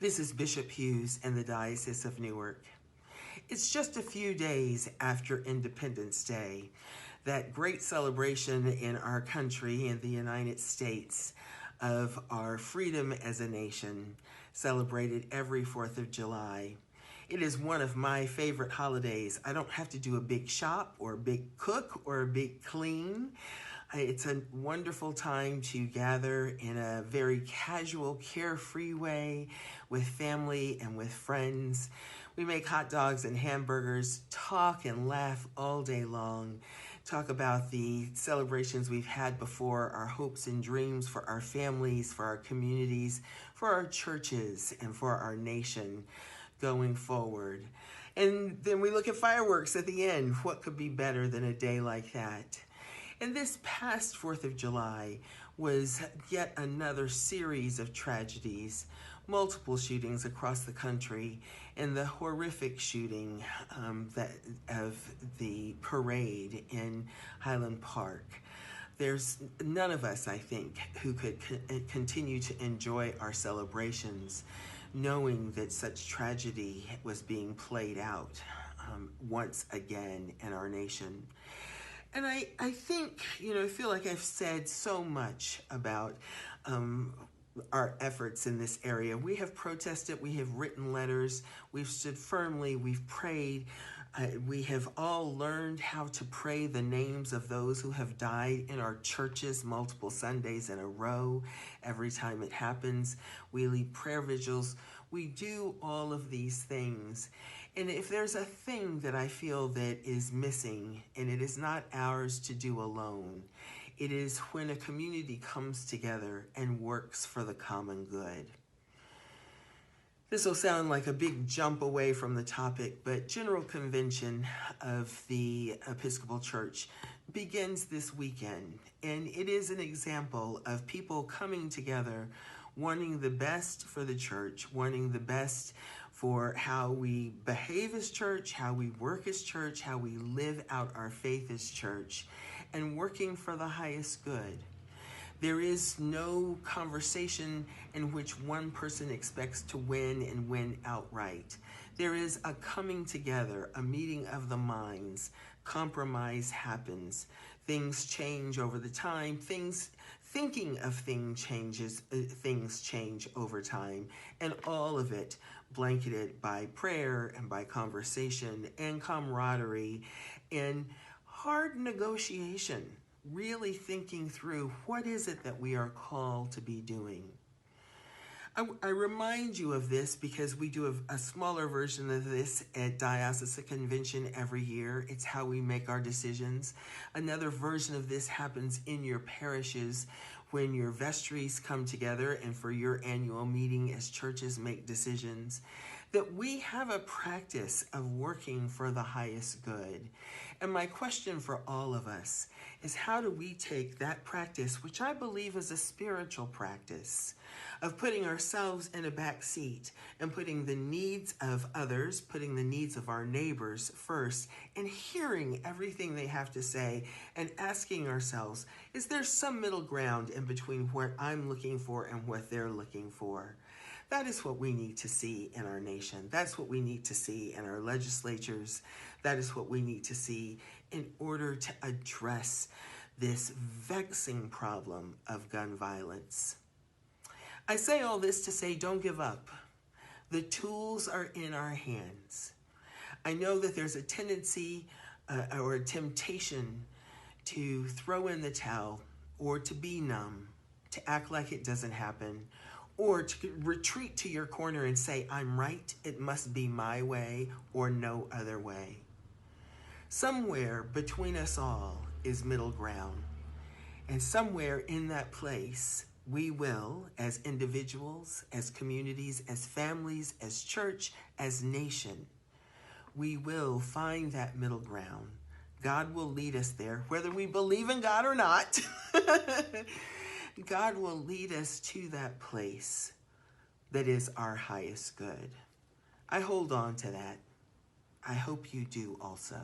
This is Bishop Hughes in the Diocese of Newark. It's just a few days after Independence Day, that great celebration in our country, in the United States, of our freedom as a nation, celebrated every 4th of July. It is one of my favorite holidays. I don't have to do a big shop or a big cook or a big clean. It's a wonderful time to gather in a very casual, carefree way with family and with friends. We make hot dogs and hamburgers, talk and laugh all day long, talk about the celebrations we've had before, our hopes and dreams for our families, for our communities, for our churches, and for our nation going forward. And then we look at fireworks at the end. What could be better than a day like that? And this past 4th of July was yet another series of tragedies, multiple shootings across the country, and the horrific shooting of the parade in Highland Park. There's none of us, I think, who could continue to enjoy our celebrations knowing that such tragedy was being played out once again in our nation. And I think, I feel like I've said so much about our efforts in this area. We have protested, we have written letters, we've stood firmly, we've prayed. We have all learned how to pray the names of those who have died in our churches multiple Sundays in a row. Every time it happens, we lead prayer vigils. We do all of these things. And if there's a thing that I feel that is missing, and it is not ours to do alone, it is when a community comes together and works for the common good. This will sound like a big jump away from the topic, but General Convention of the Episcopal Church begins this weekend, and it is an example of people coming together, wanting the best for the church, wanting the best for how we behave as church, how we work as church, how we live out our faith as church, and working for the highest good. There is no conversation in which one person expects to win and win outright. There is a coming together, a meeting of the minds. Compromise happens. Things change over the time. Thinking of things change over time. And all of it blanketed by prayer and by conversation and camaraderie and hard negotiation. Really thinking through what is it that we are called to be doing. I remind you of this because we do a smaller version of this at Diocesan Convention every year. It's how we make our decisions. Another version of this happens in your parishes when your vestries come together and for your annual meeting as churches make decisions. That we have a practice of working for the highest good. And my question for all of us is, how do we take that practice, which I believe is a spiritual practice, of putting ourselves in a back seat and putting the needs of others, putting the needs of our neighbors first, and hearing everything they have to say and asking ourselves, is there some middle ground in between what I'm looking for and what they're looking for? That is what we need to see in our nation. That's what we need to see in our legislatures. That is what we need to see in order to address this vexing problem of gun violence. I say all this to say, don't give up. The tools are in our hands. I know that there's a tendency or a temptation to throw in the towel or to be numb, to act like it doesn't happen, or to retreat to your corner and say, I'm right, it must be my way or no other way. Somewhere between us all is middle ground. And somewhere in that place, we will, as individuals, as communities, as families, as church, as nation, we will find that middle ground. God will lead us there, whether we believe in God or not. God will lead us to that place that is our highest good. I hold on to that. I hope you do also.